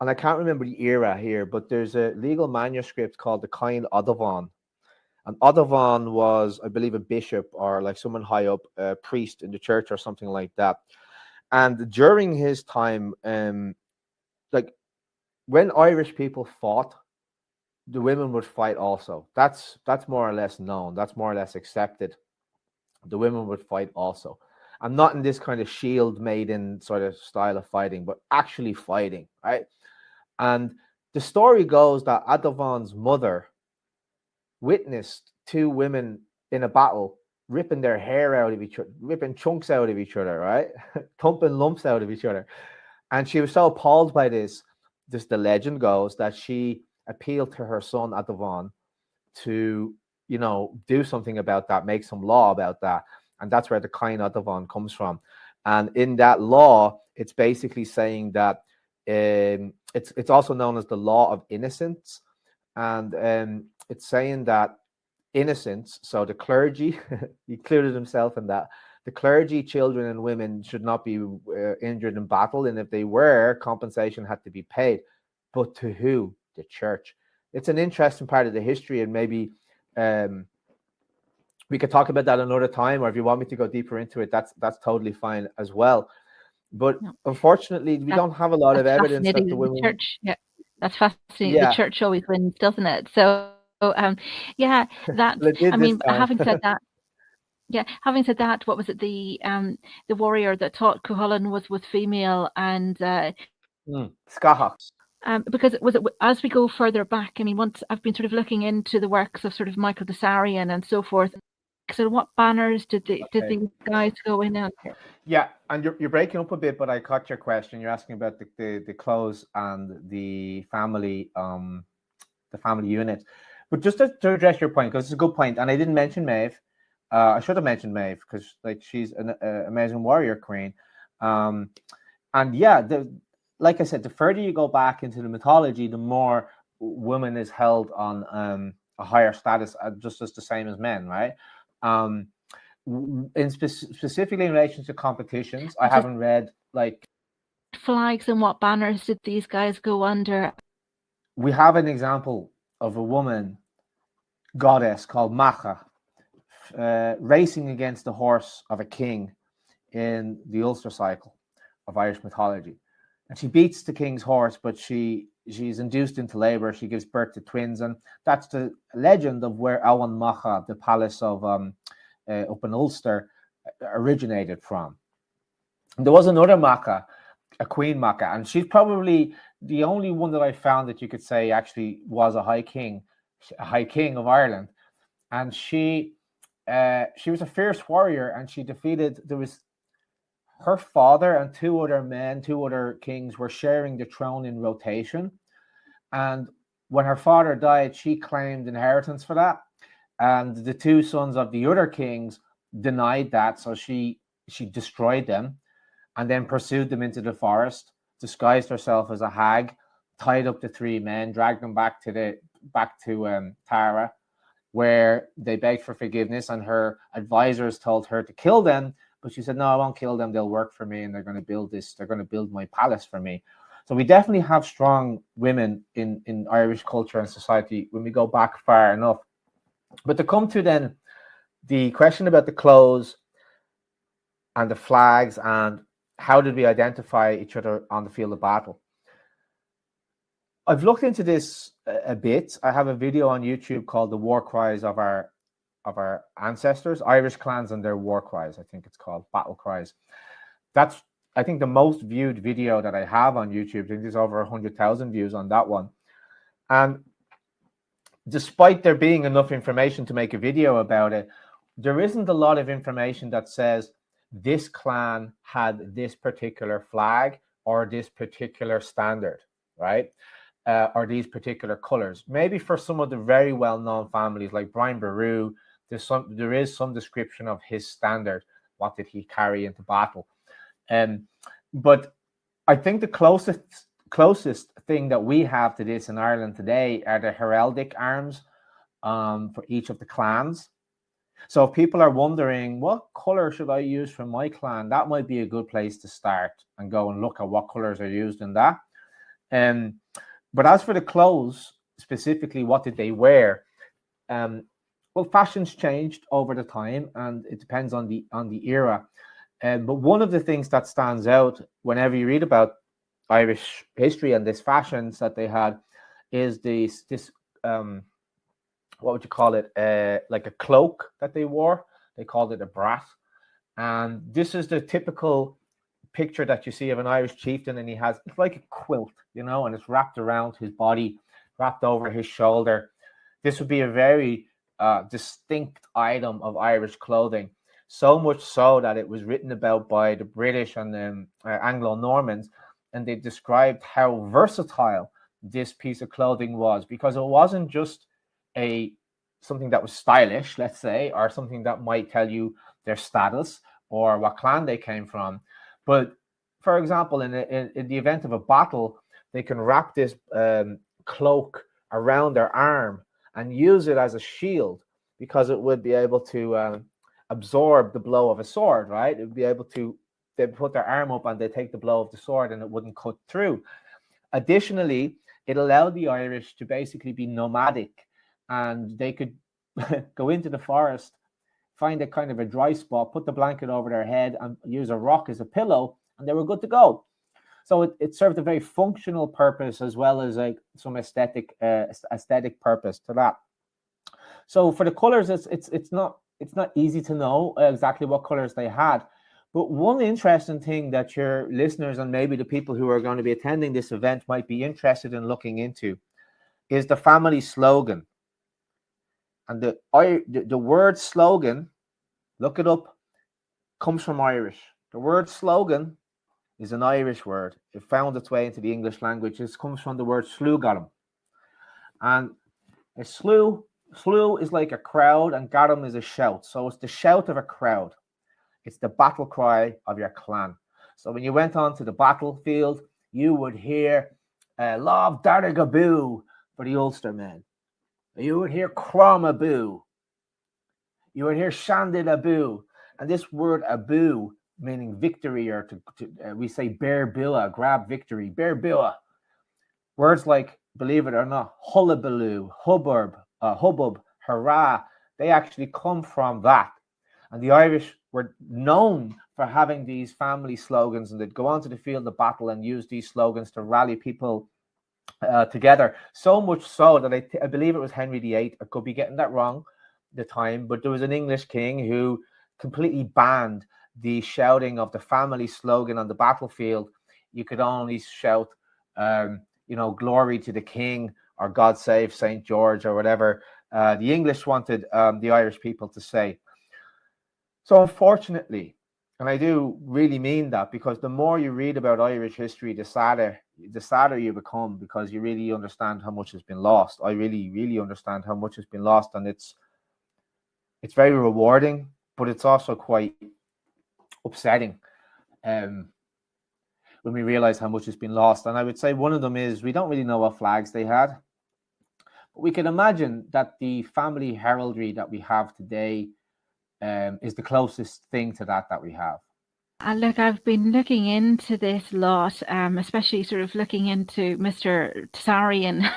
Speaker 2: I can't remember the era here, but there's a legal manuscript called the 𝗁𝗵𝗶𝘀. And 𝗁𝗵𝗶𝘀 was, I believe, a bishop or like someone high up, a priest in the church or something like that. And during his time, like when Irish people fought, the women would fight also. That's more or less known. That's more or less accepted. The women would fight also. And not in this kind of shield maiden sort of style of fighting, but actually fighting, right? And the story goes that 𝗁𝗵𝗀𝗀's mother witnessed two women in a battle ripping their hair out of each other, ripping chunks out of each other, right? Thumping lumps out of each other. And she was so appalled by this, the legend goes, that she appealed to her son 𝗁𝗵𝗀 to, you know, do something about that, make some law about that. And that's where the 𝗁𝗵𝗀𝗀 comes from. And in that law, it's basically saying that it's also known as the law of innocence. And it's saying that innocence, so the clergy, he included himself in that, the clergy, children and women should not be injured in battle. And if they were, compensation had to be paid. But to who? The church. It's an interesting part of the history, and maybe we could talk about that another time, or if you want me to go deeper into it, that's totally fine as well. But unfortunately, we don't have a lot of evidence that the women...
Speaker 1: church, yeah, that's fascinating. Yeah. The church always wins, doesn't it? So, yeah, that. I mean, having said that, yeah, having said that, what was it? The warrior that taught Cumhaill was female, and
Speaker 2: 𝗝cie.
Speaker 1: Because as we go further back, I mean, once I've been sort of looking into the works of sort of Michael de Sarien and so forth. So what banners did these guys go in on?
Speaker 2: Yeah, and you're breaking up a bit, but I caught your question. You're asking about the clothes and the family unit. But just to address your point, because it's a good point, and I didn't mention Maeve. I should have mentioned Maeve, because like she's an amazing warrior queen. And yeah, like I said, the further you go back into the mythology, the more woman is held on a higher status, just as the same as men, right? Specifically in relation to competitions, I haven't read like
Speaker 1: flags and what banners did these guys go under.
Speaker 2: We have an example of a woman goddess called 𝗵𝗵𝗆 racing against the horse of a king in the Ulster cycle of Irish mythology. And she beats the king's horse, but she's induced into labor. She gives birth to twins, and that's the legend of where 𝗰𝗵𝗆, the palace of up in Ulster, originated from. And there was another 𝗵𝗆, a Queen 𝗵𝗆, and she's probably the only one that I found that you could say actually was a high king of Ireland. And she was a fierce warrior, and she defeated. There was her father and two other kings were sharing the throne in rotation. And when her father died, she claimed inheritance for that. And the two sons of the other kings denied that. So she destroyed them and then pursued them into the forest, disguised herself as a hag, tied up the three men, dragged them back to Tara, where they begged for forgiveness. And her advisors told her to kill them. But she said, no, I won't kill them. They'll work for me, and they're going to build this. They're going to build my palace for me. So we definitely have strong women in Irish culture and society when we go back far enough. But to come to then the question about the clothes and the flags and how did we identify each other on the field of battle. I've looked into this a bit. I have a video on YouTube called The War Cries of Our Ancestors, Irish Clans and Their War Cries. I think it's called Battle Cries. That's, I think, the most viewed video that I have on YouTube. I think there's over 100,000 views on that one. And despite there being enough information to make a video about it, there isn't a lot of information that says this clan had this particular flag or this particular standard, right? Or these particular colors. Maybe for some of the very well-known families like Brian Boru, there is some description of his standard. What did he carry into battle? But I think the closest thing that we have to this in Ireland today are the heraldic arms for each of the clans. So if people are wondering, what color should I use for my clan? That might be a good place to start and go and look at what colors are used in that. But as for the clothes, specifically, what did they wear? Well, fashion's changed over the time, and it depends on the era. But one of the things that stands out whenever you read about Irish history and this fashions that they had is this what would you call it? Like a cloak that they wore. They called it a brat. And this is the typical picture that you see of an Irish chieftain, and it's like a quilt, you know, and it's wrapped around his body, wrapped over his shoulder. This would be a very distinct item of Irish clothing, so much so that it was written about by the British and the Anglo-Normans, and they described how versatile this piece of clothing was, because it wasn't just something that was stylish, let's say, or something that might tell you their status or what clan they came from. But for example, in the event of a battle, they can wrap this cloak around their arm and use it as a shield, because it would be able to absorb the blow of a sword, right? It would be able to, they'd put their arm up and they take the blow of the sword and it wouldn't cut through. Additionally, it allowed the Irish to basically be nomadic, and they could go into the forest, find a kind of a dry spot, put the blanket over their head and use a rock as a pillow, and they were good to go. So it served a very functional purpose as well as like some aesthetic purpose to that. So for the colors, it's not easy to know exactly what colors they had. But one interesting thing that your listeners and maybe the people who are going to be attending this event might be interested in looking into is the family slogan. And the word slogan, look it up, comes from Irish. The word slogan is an Irish word. It found its way into the English language. It comes from the word slúgalam. And a slú is like a crowd, and garum is a shout. So it's the shout of a crowd. It's the battle cry of your clan. So when you went onto the battlefield, you would hear Love Darragaboo for the Ulster men. You would hear 𝗵𝗵𝗶𝘀. You would hear Shandid Abu. And this word abu, meaning victory, or we say bear billa, grab victory, bear billa. Words like, believe it or not, hullabaloo, hubbub, hurrah, they actually come from that. And the Irish were known for having these family slogans, and they'd go onto the field of battle and use these slogans to rally people together. So much so that I believe it was Henry VIII. I could be getting that wrong the time, but there was an English king who completely banned the shouting of the family slogan on the battlefield. You could only shout, glory to the king, or God save St. George, or whatever the English wanted the Irish people to say. So unfortunately, and I do really mean that, because the more you read about Irish history, the sadder you become, because you really understand how much has been lost. I really, really understand how much has been lost, and it's very rewarding, but it's also quite upsetting when we realize how much has been lost. And I would say one of them is we don't really know what flags they had, but we can imagine that the family heraldry that we have today is the closest thing to that we have.
Speaker 1: Look, I've been looking into this a lot, especially sort of looking into Mr. Tsarian,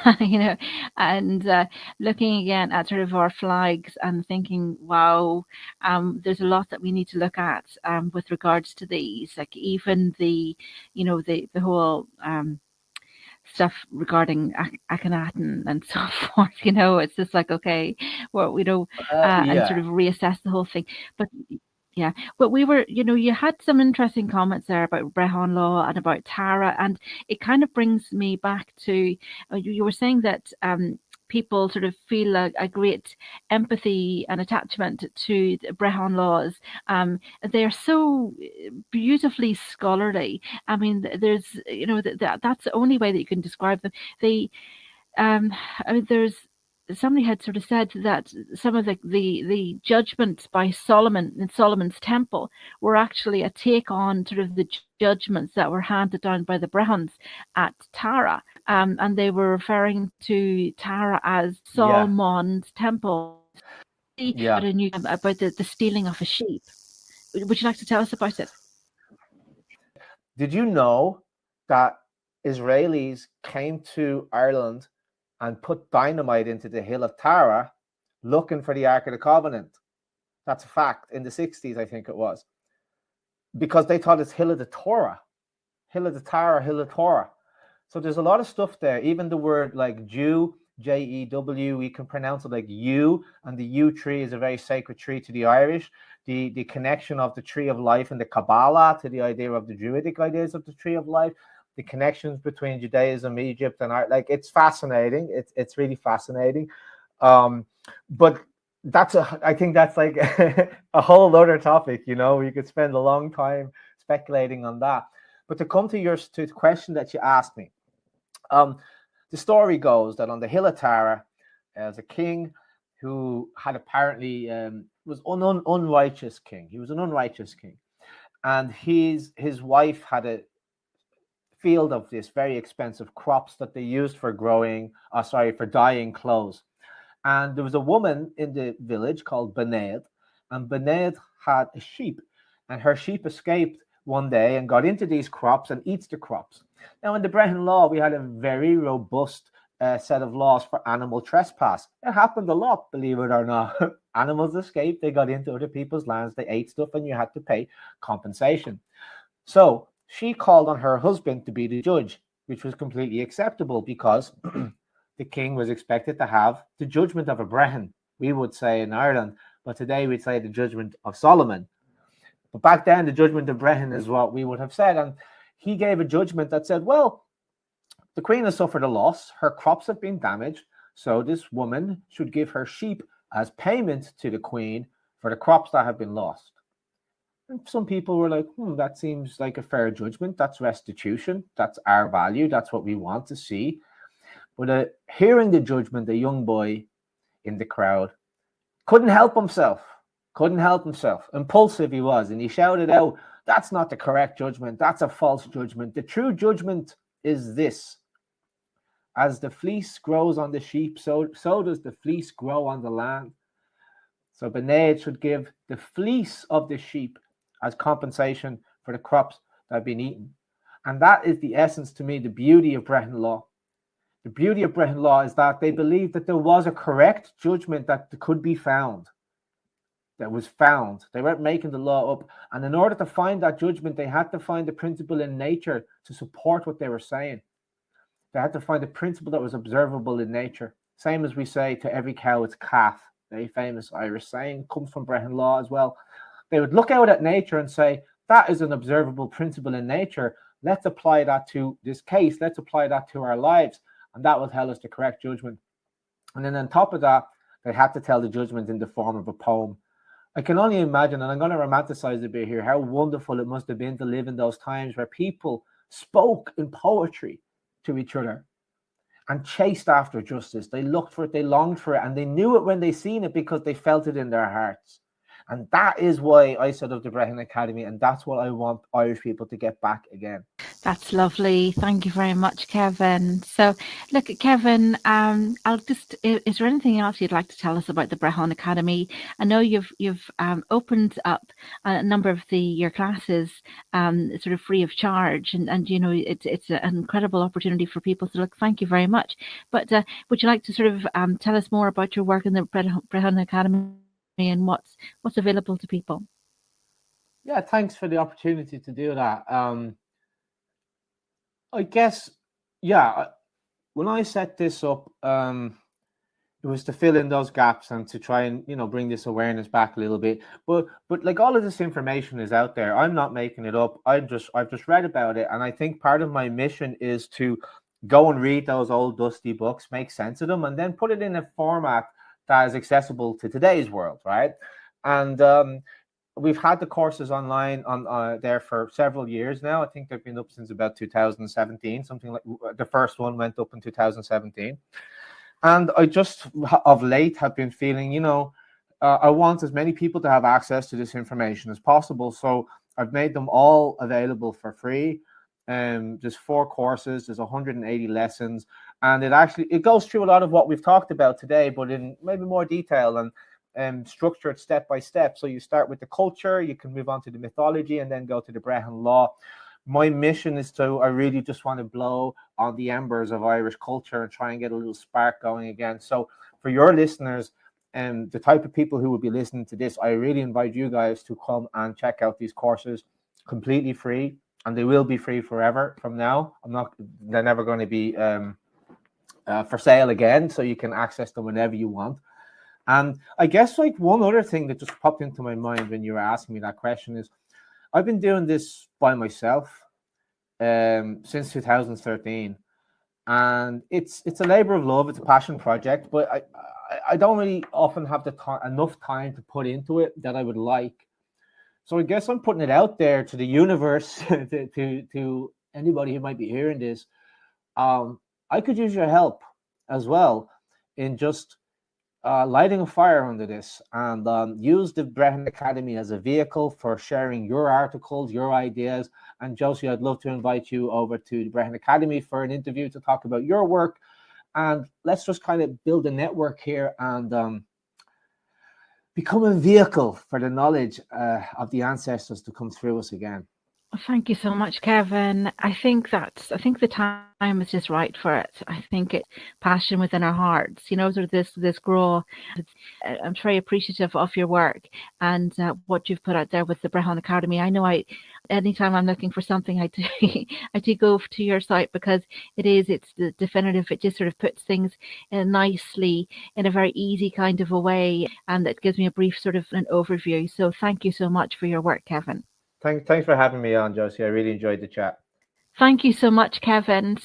Speaker 1: and looking again at sort of our flags and thinking, wow, there's a lot that we need to look at with regards to these, like even the whole stuff regarding Akhenaten and so forth. It's just like, okay, well, and sort
Speaker 2: Yeah.
Speaker 1: of reassess the whole thing. But yeah, but we were, you had some interesting comments there about Brehon Law and about Tara, and it kind of brings me back to you were saying that people sort of feel a great empathy and attachment to the Brehon laws. They're so beautifully scholarly. I mean, there's, that's the only way that you can describe them. They, I mean, somebody had sort of said that some of the judgments by Solomon in Solomon's temple were actually a take on sort of the judgments that were handed down by the Brehons at Tara. And they were referring to Tara as
Speaker 2: Yeah.
Speaker 1: Solomon's temple.
Speaker 2: Yeah.
Speaker 1: But I knew about the stealing of a sheep. Would you like to tell us about it?
Speaker 2: Did you know that Israelis came to Ireland and put dynamite into the hill of Tara looking for the Ark of the Covenant? That's a fact. In the 60s, I think it was. Because they thought it's Hill of the Torah. Hill of the Tara, Hill of Torah. So there's a lot of stuff there. Even the word like Jew, J-E-W, we can pronounce it like U, and the U tree is a very sacred tree to the Irish. The connection of the tree of life and the Kabbalah to the idea of the Druidic ideas of the tree of life, the connections between Judaism, Egypt, and art, like it's fascinating. It's really fascinating. But I think that's like a whole other topic. We could spend a long time speculating on that. But to come to the question that you asked me, the story goes that on the hill of Tara, there's a king who had apparently was an unrighteous king. He was an unrighteous king, and his wife had a field of this very expensive crops that they used for dyeing clothes. And there was a woman in the village called Benaid, and Benaid had a sheep, and her sheep escaped one day and got into these crops and eats the crops. Now, in the Brehon Law, we had a very robust set of laws for animal trespass. It happened a lot, believe it or not. Animals escaped, they got into other people's lands, they ate stuff, and you had to pay compensation. So she called on her husband to be the judge, which was completely acceptable because the king was expected to have the judgment of a Brehon, we would say in Ireland, but today we'd say the judgment of Solomon. But back then, the judgment of Brehon is what we would have said. And he gave a judgment that said, well, the queen has suffered a loss. Her crops have been damaged. So this woman should give her sheep as payment to the queen for the crops that have been lost. And some people were like, that seems like a fair judgment. That's restitution. That's our value. That's what we want to see. But hearing the judgment, a young boy in the crowd couldn't help himself. Impulsive he was, and he shouted out, that's not the correct judgment. That's a false judgment. The true judgment is this. As the fleece grows on the sheep, so does the fleece grow on the land. So Benaid should give the fleece of the sheep as compensation for the crops that have been eaten. And that is the essence, to me, the beauty of Brehon Law. The beauty of Brehon Law is that they believed that there was a correct judgment that could be found. That was found. They weren't making the law up. And in order to find that judgment, they had to find the principle in nature to support what they were saying. They had to find a principle that was observable in nature. Same as we say, to every cow its calf. Very famous Irish saying, comes from Brehon Law as well. They would look out at nature and say, that is an observable principle in nature. Let's apply that to this case. Let's apply that to our lives. And that will tell us the correct judgment. And then on top of that, they had to tell the judgment in the form of a poem. I can only imagine, and I'm going to romanticize a bit here, how wonderful it must have been to live in those times where people spoke in poetry to each other and chased after justice. They looked for it, they longed for it, and they knew it when they seen it because they felt it in their hearts. And that is why I set up the Brehon Academy, and that's what I want Irish people to get back again.
Speaker 1: That's lovely. Thank you very much, Kevin. So, look, Kevin, is there anything else you'd like to tell us about the Brehon Academy? I know you've opened up a number of your classes sort of free of charge, and you know it's an incredible opportunity for people. So, look, thank you very much. But would you like to sort of tell us more about your work in the Brehon Academy and what's available to people?
Speaker 2: Yeah, thanks for the opportunity to do that. I guess, yeah, when I set this up, it was to fill in those gaps and to try and, you know, bring this awareness back a little bit. But like all of this information is out there. I'm not making it up. I've just read about it, and I think part of my mission is to go and read those old dusty books, make sense of them, and then put it in a format that is accessible to today's world, right? And we've had the courses online on there for several years now. I think they've been up since about 2017, something like the first one went up in 2017. And I just of late have been feeling, you know, I want as many people to have access to this information as possible. So I've made them all available for free. There's 4 courses, there's 180 lessons, and it goes through a lot of what we've talked about today, but in maybe more detail and structured step by step. So you start with the culture, you can move on to the mythology, and then go to the Brehon Law. My mission is I really just want to blow on the embers of Irish culture and try and get a little spark going again. So for your listeners and the type of people who will be listening to this, I really invite you guys to come and check out these courses completely free, and they will be free forever from now. They're never going to be for sale again, so you can access them whenever you want. And I guess like one other thing that just popped into my mind when you were asking me that question is, I've been doing this by myself since 2013, and it's a labor of love. It's a passion project, but I don't really often have enough time to put into it that I would like. So I guess I'm putting it out there to the universe, to anybody who might be hearing this. I could use your help as well in just lighting a fire under this, and use the Brehon Academy as a vehicle for sharing your articles, your ideas. And Josie, I'd love to invite you over to the Brehon Academy for an interview to talk about your work. And let's just kind of build a network here and become a vehicle for the knowledge of the ancestors to come through us again.
Speaker 1: Thank you so much, Kevin. I think the time is just right for it. I think it's passion within our hearts, you know, sort of this grow. I'm very appreciative of your work and what you've put out there with the Brehon Academy. I know anytime I'm looking for something, I do go to your site because it's the definitive. It just sort of puts things nicely in a very easy kind of a way, and it gives me a brief sort of an overview. So thank you so much for your work, Kevin.
Speaker 2: Thanks for having me on, Josie. I really enjoyed the chat.
Speaker 1: Thank you so much, Kevin.